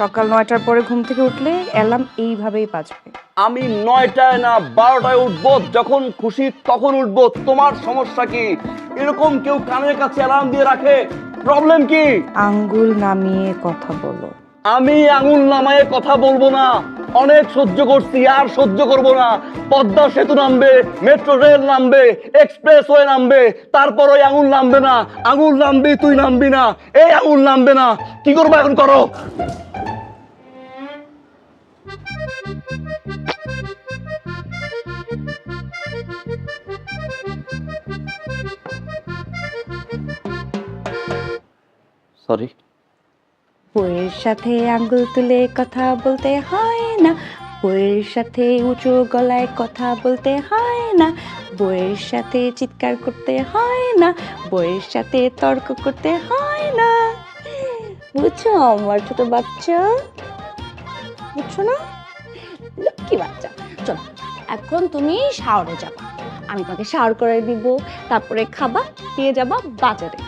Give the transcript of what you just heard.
সকাল 9টার পরে ঘুম থেকে উঠলে অ্যালার্ম এইভাবেই বাজবে। আমি 9টায় না 12টায় উঠবো, যখন খুশি তখন উঠবো। তোমার সমস্যা কি? এরকম কেউ কানের কাছে অ্যালার্ম দিয়ে রাখে? প্রবলেম কি? আঙ্গুল নামিয়ে কথা বলো। আমি আঙুল নামায়ে কথা বলবো না। অনেক সহ্য করছি, আর সহ্য করব না। পদ্মা সেতু নামবে, মেট্রো রেল নামবে, এক্সপ্রেসওয়ে নামবে, তারপর ওই আঙুল নামবে না। আঙুল নামবি, তুই নামবি না। এই আঙুল নামবে না। কি করবো এখন? করো। সরি। বইয়ের সাথে আঙ্গুল তুলে কথা বলতে হয় না, বইয়ের সাথে উঁচু গলায় কথা বলতে হয় না, বইয়ের সাথে চিৎকার করতে হয় না, বইয়ের সাথে তর্ক করতে হয় না। বুঝছো আমার ছোট বাচ্চা? বুঝছো না? লক্ষ্মী বাচ্চা। চলো এখন তুমি শাওয়ারে যাবা, আমি তোমাকে শাওয়ার করে দিব, তারপরে খাবা, দিয়ে যাবা বাজারে।